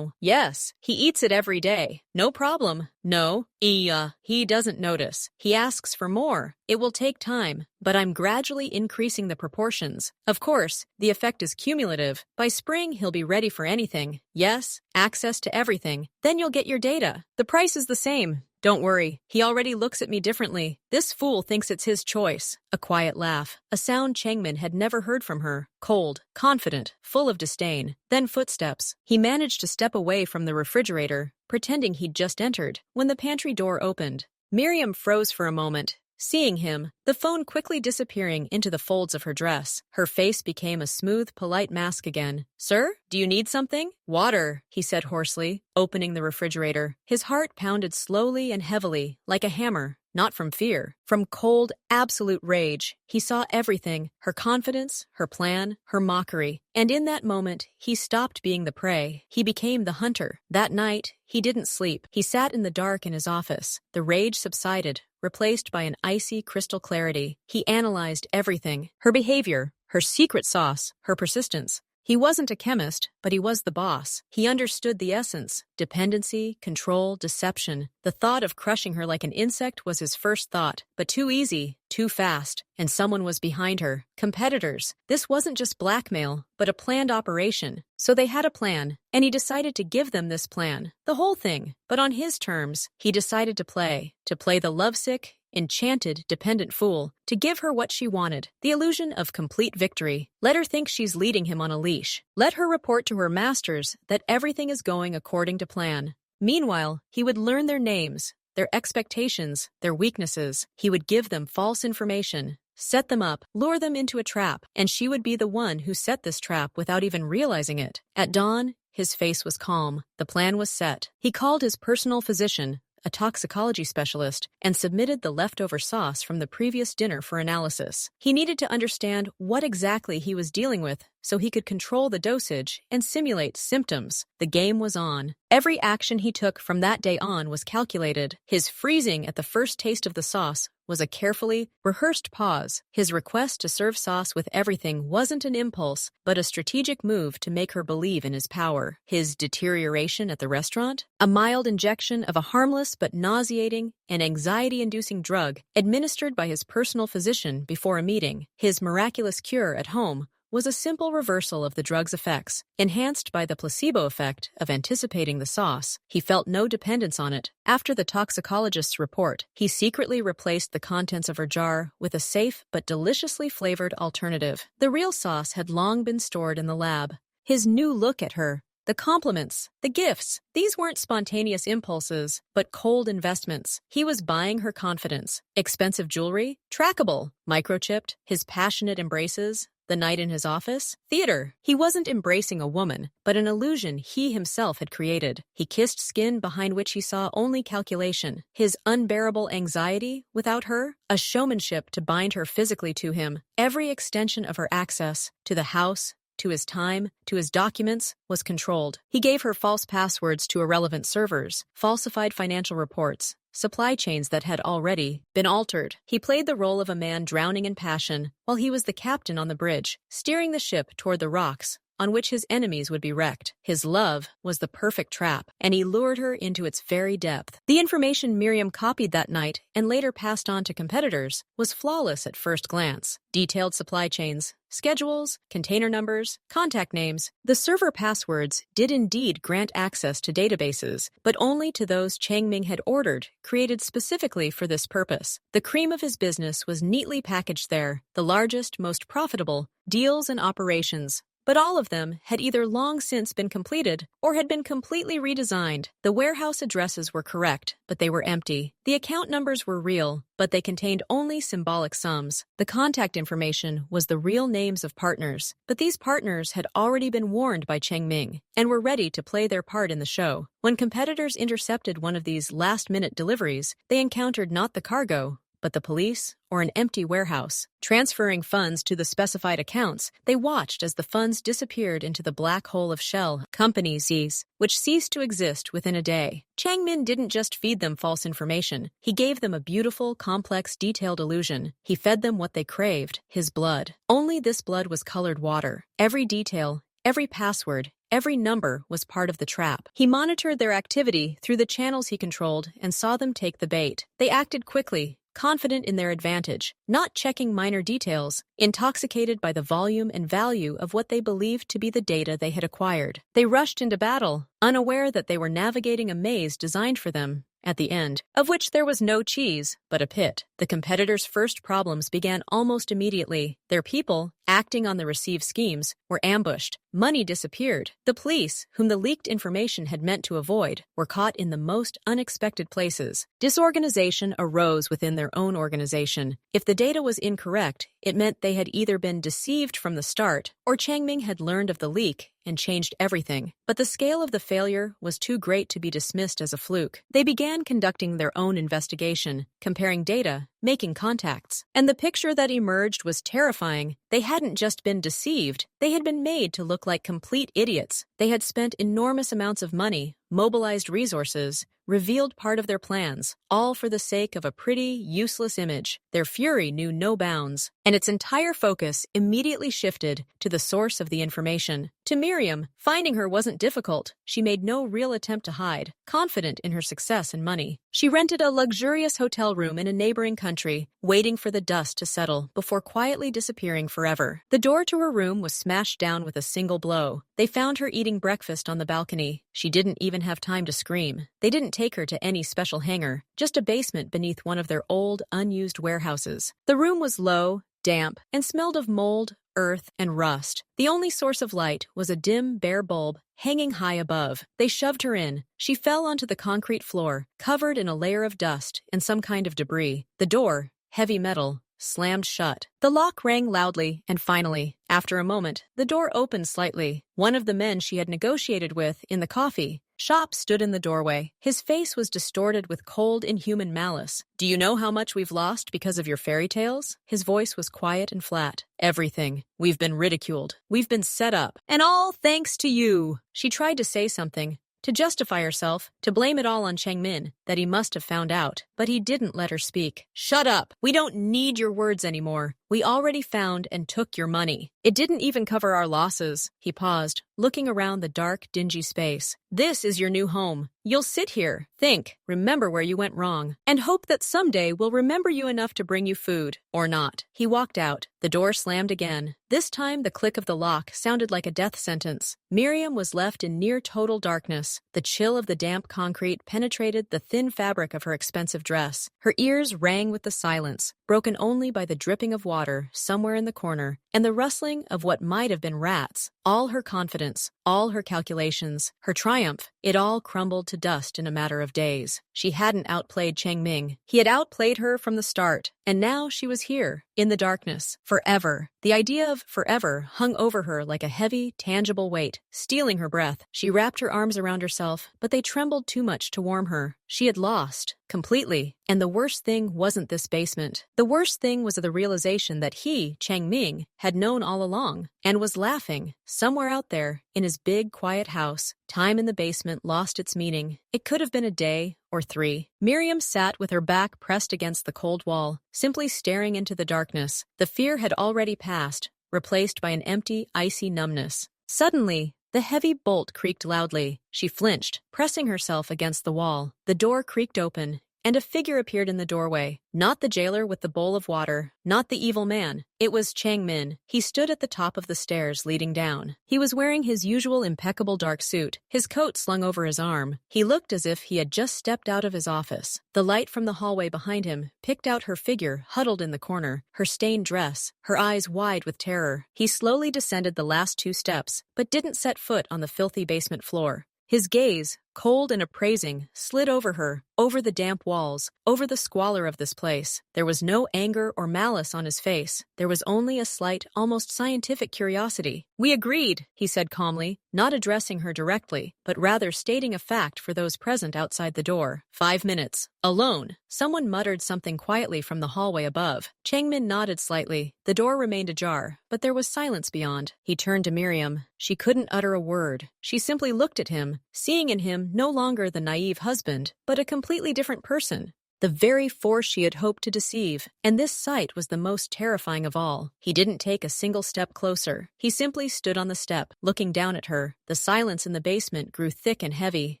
yes, he eats it every day. No problem. No, he doesn't notice. He asks for more. It will take time, but I'm gradually increasing the proportions. Of course, the effect is cumulative. By spring, he'll be ready for anything. Yes, access to everything. Then you'll get your data. The price is the same. Don't worry, he already looks at me differently. This fool thinks it's his choice. A quiet laugh, a sound Changmin had never heard from her. Cold, confident, full of disdain. Then footsteps. He managed to step away from the refrigerator, pretending he'd just entered. When the pantry door opened, Miriam froze for a moment. Seeing him, the phone quickly disappearing into the folds of her dress, her face became a smooth, polite mask again. Sir, do you need something? Water, he said hoarsely, opening the refrigerator. His heart pounded slowly and heavily, like a hammer. Not from fear, from cold, absolute rage. He saw everything, her confidence, her plan, her mockery. And in that moment, he stopped being the prey. He became the hunter. That night, he didn't sleep. He sat in the dark in his office. The rage subsided, replaced by an icy crystal clarity. He analyzed everything, her behavior, her secret sauce, her persistence. He wasn't a chemist, but he was the boss. He understood the essence: dependency, control, deception. The thought of crushing her like an insect was his first thought, but too easy, too fast, and someone was behind her. Competitors. This wasn't just blackmail, but a planned operation. So they had a plan, and he decided to give them this plan. The whole thing, but on his terms. He decided to play the lovesick, enchanted, dependent fool, to give her what she wanted, the illusion of complete victory. Let her think she's leading him on a leash. Let her report to her masters that everything is going according to plan. Meanwhile, he would learn their names, their expectations, their weaknesses. He would give them false information, set them up, lure them into a trap, and she would be the one who set this trap without even realizing it. At dawn, his face was calm. The plan was set. He called his personal physician, a toxicology specialist, and submitted the leftover sauce from the previous dinner for analysis. He needed to understand what exactly he was dealing with so he could control the dosage and simulate symptoms. The game was on. Every action he took from that day on was calculated. His freezing at the first taste of the sauce was a carefully rehearsed pause. His request to serve sauce with everything wasn't an impulse, but a strategic move to make her believe in his power. His deterioration at the restaurant? A mild injection of a harmless but nauseating and anxiety-inducing drug administered by his personal physician before a meeting. His miraculous cure at home was a simple reversal of the drug's effects, enhanced by the placebo effect of anticipating the sauce. He felt no dependence on it. After the toxicologist's report, he secretly replaced the contents of her jar with a safe but deliciously flavored alternative. The real sauce had long been stored in the lab. His new look at her, the compliments, the gifts, these weren't spontaneous impulses, but cold investments. He was buying her confidence. Expensive jewelry, trackable, microchipped, his passionate embraces, the night in his office, theater. He wasn't embracing a woman, but an illusion he himself had created. He kissed skin behind which he saw only calculation. His unbearable anxiety without her, a showmanship to bind her physically to him. Every extension of her access to the house, to his time, to his documents, was controlled. He gave her false passwords to irrelevant servers, falsified financial reports, supply chains that had already been altered. He played the role of a man drowning in passion, while he was the captain on the bridge, steering the ship toward the rocks on which his enemies would be wrecked. His love was the perfect trap, and he lured her into its very depth. The information Miriam copied that night and later passed on to competitors was flawless at first glance. Detailed supply chains, schedules, container numbers, contact names. The server passwords did indeed grant access to databases, but only to those Changming had ordered, created specifically for this purpose. The cream of his business was neatly packaged there, the largest, most profitable deals and operations. But all of them had either long since been completed or had been completely redesigned. The warehouse addresses were correct, but they were empty. The account numbers were real, but they contained only symbolic sums. The contact information was the real names of partners, but these partners had already been warned by Changming and were ready to play their part in the show. When competitors intercepted one of these last-minute deliveries, they encountered not the cargo, but the police or an empty warehouse. Transferring funds to the specified accounts, they watched as the funds disappeared into the black hole of shell companies, which ceased to exist within a day. Changmin didn't just feed them false information. He gave them a beautiful, complex, detailed illusion. He fed them what they craved, his blood. Only this blood was colored water. Every detail, every password, every number was part of the trap. He monitored their activity through the channels he controlled and saw them take the bait. They acted quickly, confident in their advantage, not checking minor details, intoxicated by the volume and value of what they believed to be the data they had acquired. They rushed into battle, unaware that they were navigating a maze designed for them, at the end of which there was no cheese, but a pit. The competitors' first problems began almost immediately. Their people, acting on the received schemes, were ambushed. Money disappeared. The police, whom the leaked information had meant to avoid, were caught in the most unexpected places. Disorganization arose within their own organization. If the data was incorrect, it meant they had either been deceived from the start, or Changming had learned of the leak and changed everything. But the scale of the failure was too great to be dismissed as a fluke. They began conducting their own investigation, comparing data, making contacts. And the picture that emerged was terrifying. They hadn't just been deceived, they had been made to look like complete idiots. They had spent enormous amounts of money, mobilized resources, revealed part of their plans, all for the sake of a pretty, useless image. Their fury knew no bounds, and its entire focus immediately shifted to the source of the information. To Miriam, finding her wasn't difficult. She made no real attempt to hide, confident in her success and money. She rented a luxurious hotel room in a neighboring country, waiting for the dust to settle before quietly disappearing forever. The door to her room was smashed down with a single blow. They found her eating breakfast on the balcony. She didn't even have time to scream. They didn't take her to any special hangar, just a basement beneath one of their old, unused warehouses. The room was low, damp, and smelled of mold, earth, and rust. The only source of light was a dim, bare bulb hanging high above. They shoved her in. She fell onto the concrete floor, covered in a layer of dust and some kind of debris. The door, heavy metal, slammed shut. The lock rang loudly, and finally, after a moment, the door opened slightly. One of the men she had negotiated with in the coffee shop stood in the doorway. His face was distorted with cold, inhuman malice. "Do you know how much we've lost because of your fairy tales?" His voice was quiet and flat. "Everything. We've been ridiculed. We've been set up. And all thanks to you." She tried to say something, to justify herself, to blame it all on Changmin, that he must have found out. But he didn't let her speak. "Shut up! We don't need your words anymore. We already found and took your money. It didn't even cover our losses." He paused, looking around the dark, dingy space. "This is your new home. You'll sit here, think, remember where you went wrong, and hope that someday we'll remember you enough to bring you food. Or not." He walked out. The door slammed again. This time the click of the lock sounded like a death sentence. Miriam was left in near total darkness. The chill of the damp concrete penetrated the thin fabric of her expensive dress. Her ears rang with the silence, broken only by the dripping of water somewhere in the corner, and the rustling of what might have been rats. All her confidence, all her calculations, her triumph, it all crumbled to dust in a matter of days. She hadn't outplayed Changming. He had outplayed her from the start, and now she was here, in the darkness, forever. The idea of forever hung over her like a heavy, tangible weight, stealing her breath. She wrapped her arms around herself, but they trembled too much to warm her. She had lost, completely. And the worst thing wasn't this basement. The worst thing was the realization that he, Changming, had known all along. and was laughing. Somewhere out there, in his big, quiet house, time in the basement lost its meaning. It could have been a day or 3. Miriam sat with her back pressed against the cold wall, simply staring into the darkness. The fear had already passed, replaced by an empty, icy numbness. Suddenly, the heavy bolt creaked loudly. She flinched, pressing herself against the wall. The door creaked open, and a figure appeared in the doorway. Not the jailer with the bowl of water, not the evil man. It was Chang Min. He stood at the top of the stairs leading down. He was wearing his usual impeccable dark suit, his coat slung over his arm. He looked as if he had just stepped out of his office. The light from the hallway behind him picked out her figure huddled in the corner, her stained dress, her eyes wide with terror. He slowly descended the last 2 steps, but didn't set foot on the filthy basement floor. His gaze, cold and appraising, slid over her, over the damp walls, over the squalor of this place. There was no anger or malice on his face. There was only a slight, almost scientific curiosity. "We agreed," he said calmly, not addressing her directly, but rather stating a fact for those present outside the door. 5 minutes. Alone. Someone muttered something quietly from the hallway above. Changmin nodded slightly. The door remained ajar, but there was silence beyond. He turned to Miriam. She couldn't utter a word. She simply looked at him, seeing in him no longer the naive husband, but a completely different person. The very force she had hoped to deceive, and this sight was the most terrifying of all. He didn't take a single step closer. He simply stood on the step, looking down at her. The silence in the basement grew thick and heavy.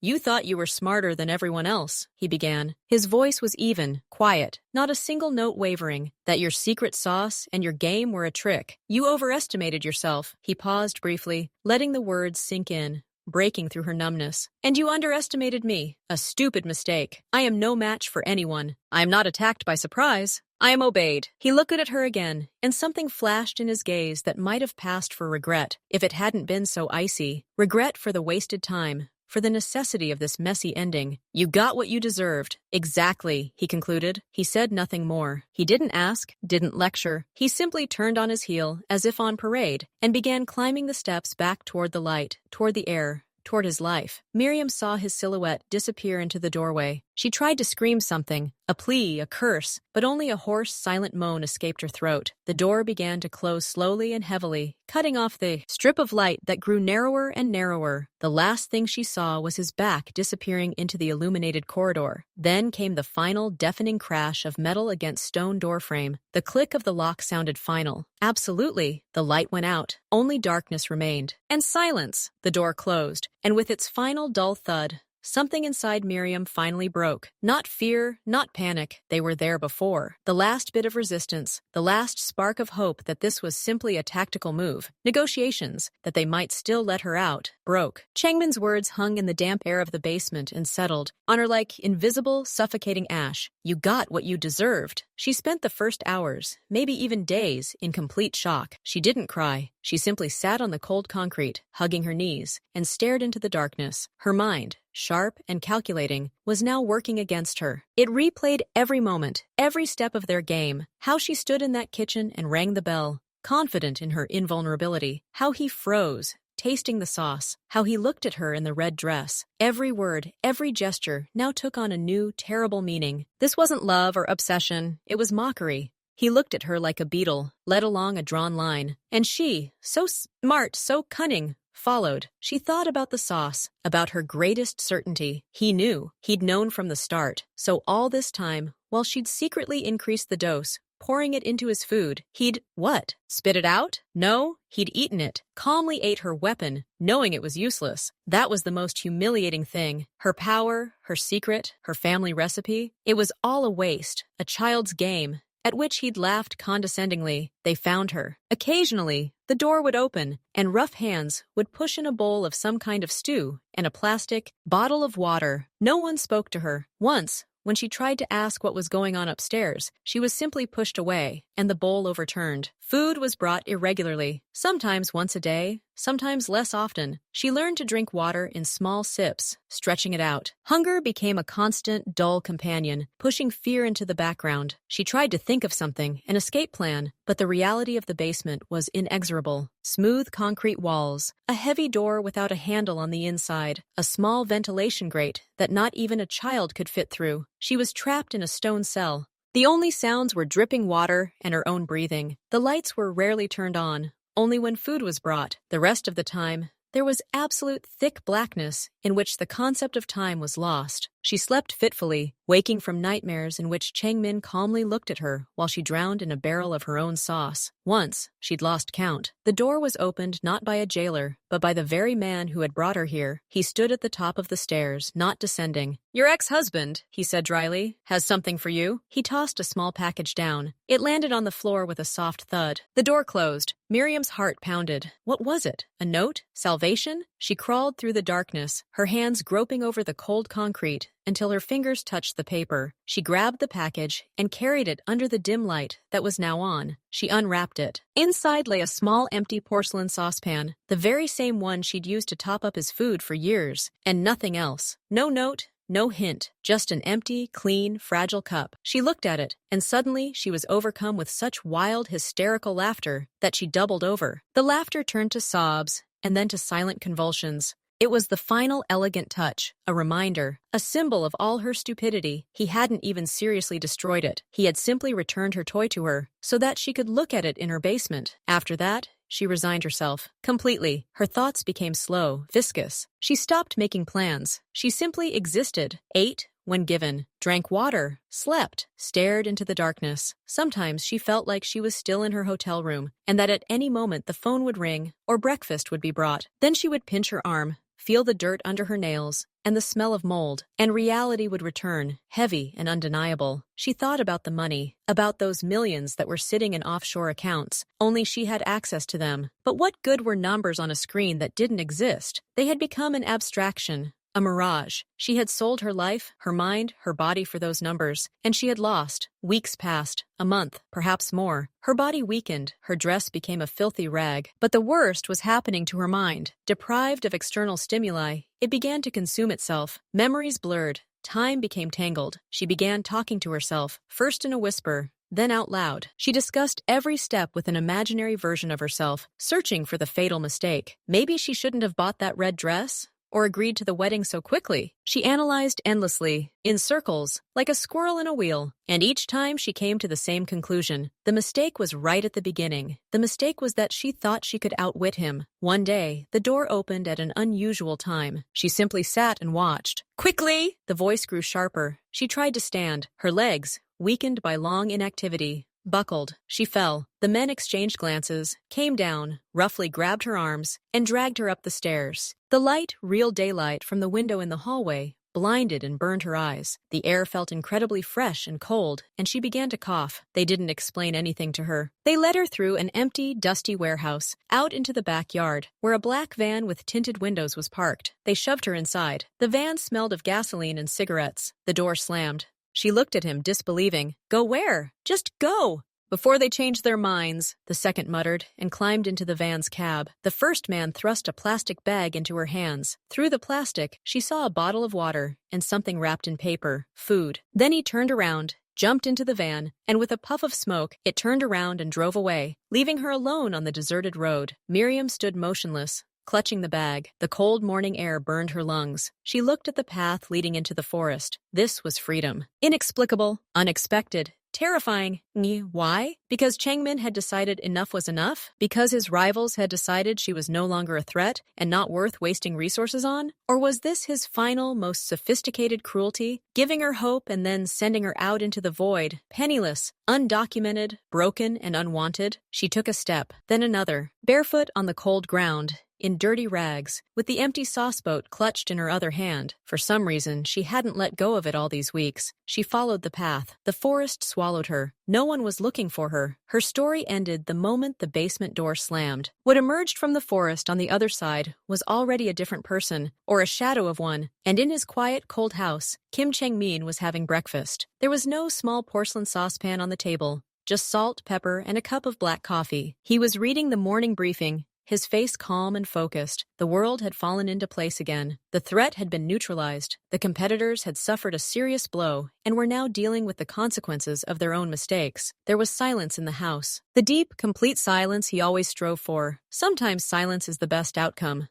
"You thought you were smarter than everyone else," he began. His voice was even, quiet, not a single note wavering, "that your secret sauce and your game were a trick. You overestimated yourself." He paused briefly, letting the words sink in, breaking through her numbness. "And you underestimated me. A stupid mistake. I am no match for anyone. I am not attacked by surprise. I am obeyed." He looked at her again, and something flashed in his gaze that might have passed for regret, if it hadn't been so icy. Regret for the wasted time, for the necessity of this messy ending. "You got what you deserved." "Exactly," he concluded. He said nothing more. He didn't ask, didn't lecture. He simply turned on his heel, as if on parade, and began climbing the steps back toward the light, toward the air, toward his life. Miriam saw his silhouette disappear into the doorway. She tried to scream something, a plea, a curse, but only a hoarse, silent moan escaped her throat. The door began to close slowly and heavily, cutting off the strip of light that grew narrower and narrower. The last thing she saw was his back disappearing into the illuminated corridor. Then came the final, deafening crash of metal against stone doorframe. The click of the lock sounded final. Absolutely. The light went out. Only darkness remained. And silence. The door closed, and with its final dull thud, something inside Miriam finally broke. Not fear, not panic. They were there before. The last bit of resistance, the last spark of hope that this was simply a tactical move, negotiations, that they might still let her out, broke. Changmin's words hung in the damp air of the basement and settled on her like invisible, suffocating ash. "You got what you deserved." She spent the first hours, maybe even days, in complete shock. She didn't cry. She simply sat on the cold concrete, hugging her knees, and stared into the darkness. Her mind, sharp and calculating, was now working against her. It replayed every moment, every step of their game, how she stood in that kitchen and rang the bell, confident in her invulnerability, how he froze, tasting the sauce, how he looked at her in the red dress. Every word, every gesture now took on a new, terrible meaning. This wasn't love or obsession, it was mockery. He looked at her like a beetle, led along a drawn line, and she, so smart, so cunning, followed. She thought about the sauce, about her greatest certainty. He knew. He'd known from the start. So all this time, while she'd secretly increased the dose, pouring it into his food, he'd, what? Spit it out? No, he'd eaten it, calmly ate her weapon, knowing it was useless. That was the most humiliating thing. Her power, her secret, her family recipe, it was all a waste, a child's game, at which he'd laughed condescendingly. They found her. Occasionally, the door would open, and rough hands would push in a bowl of some kind of stew and a plastic bottle of water. No one spoke to her. Once, when she tried to ask what was going on upstairs, she was simply pushed away, and the bowl overturned. Food was brought irregularly, sometimes once a day, sometimes less often. She learned to drink water in small sips, stretching it out. Hunger became a constant, dull companion, pushing fear into the background. She tried to think of something, an escape plan, but the reality of the basement was inexorable. Smooth concrete walls, a heavy door without a handle on the inside, a small ventilation grate that not even a child could fit through. She was trapped in a stone cell. The only sounds were dripping water and her own breathing. The lights were rarely turned on, only when food was brought. The rest of the time, there was absolute thick blackness in which the concept of time was lost. She slept fitfully, waking from nightmares in which Changmin calmly looked at her while she drowned in a barrel of her own sauce. Once, she'd lost count. The door was opened not by a jailer, but by the very man who had brought her here. He stood at the top of the stairs, not descending. "Your ex-husband," he said dryly, "has something for you." He tossed a small package down. It landed on the floor with a soft thud. The door closed. Miriam's heart pounded. What was it? A note? Salvation? She crawled through the darkness, her hands groping over the cold concrete until her fingers touched the paper. She grabbed the package and carried it under the dim light that was now on. She unwrapped it. Inside lay a small empty porcelain saucepan, the very same one she'd used to top up his food for years, and nothing else. No note, no hint, just an empty, clean, fragile cup. She looked at it, and suddenly she was overcome with such wild, hysterical laughter that she doubled over. The laughter turned to sobs, and then to silent convulsions. It was the final elegant touch, a reminder, a symbol of all her stupidity. He hadn't even seriously destroyed it. He had simply returned her toy to her, so that she could look at it in her basement. After that, she resigned herself. Completely. Her thoughts became slow, viscous. She stopped making plans. She simply existed, ate when given, drank water, slept, stared into the darkness. Sometimes she felt like she was still in her hotel room, and that at any moment the phone would ring or breakfast would be brought. Then she would pinch her arm, feel the dirt under her nails, and the smell of mold, and reality would return, heavy and undeniable. She thought about the money, about those millions that were sitting in offshore accounts. Only she had access to them. But what good were numbers on a screen that didn't exist? They had become an abstraction, a mirage. She had sold her life, her mind, her body for those numbers, and she had lost. Weeks passed, a month, perhaps more. Her body weakened, her dress became a filthy rag. But the worst was happening to her mind. Deprived of external stimuli, it began to consume itself. Memories blurred. Time became tangled. She began talking to herself, first in a whisper, then out loud. She discussed every step with an imaginary version of herself, searching for the fatal mistake. Maybe she shouldn't have bought that red dress, or agreed to the wedding so quickly. She analyzed endlessly, in circles, like a squirrel in a wheel, and each time she came to the same conclusion. The mistake was right at the beginning. The mistake was that she thought she could outwit him. One day, the door opened at an unusual time. She simply sat and watched. "Quickly!" The voice grew sharper. She tried to stand. Her legs, weakened by long inactivity, buckled. She fell. The men exchanged glances, came down, roughly grabbed her arms, and dragged her up the stairs. The light, real daylight from the window in the hallway, blinded and burned her eyes. The air felt incredibly fresh and cold, and she began to cough. They didn't explain anything to her. They led her through an empty, dusty warehouse, out into the backyard, where a black van with tinted windows was parked. They shoved her inside. The van smelled of gasoline and cigarettes. The door slammed. She looked at him, disbelieving. "Go where? Just go!" "Before they change their minds," the second muttered, and climbed into the van's cab. The first man thrust a plastic bag into her hands. Through the plastic, she saw a bottle of water and something wrapped in paper, food. Then he turned around, jumped into the van, and with a puff of smoke, it turned around and drove away, leaving her alone on the deserted road. Miriam stood motionless, clutching the bag. The cold morning air burned her lungs. She looked at the path leading into the forest. This was freedom. Inexplicable, unexpected, terrifying. Why? Because Changmin had decided enough was enough? Because his rivals had decided she was no longer a threat and not worth wasting resources on? Or was this his final, most sophisticated cruelty, giving her hope and then sending her out into the void, penniless, undocumented, broken, and unwanted? She took a step, then another, barefoot on the cold ground, in dirty rags, with the empty sauceboat clutched in her other hand. For some reason, she hadn't let go of it all these weeks. She followed the path. The forest swallowed her. No one was looking for her. Her story ended the moment the basement door slammed. What emerged from the forest on the other side was already a different person, or a shadow of one, and in his quiet, cold house, Kim Chang-min was having breakfast. There was no small porcelain saucepan on the table, just salt, pepper, and a cup of black coffee. He was reading the morning briefing, his face calm and focused. The world had fallen into place again. The threat had been neutralized. The competitors had suffered a serious blow and were now dealing with the consequences of their own mistakes. There was silence in the house. The deep, complete silence he always strove for. Sometimes silence is the best outcome.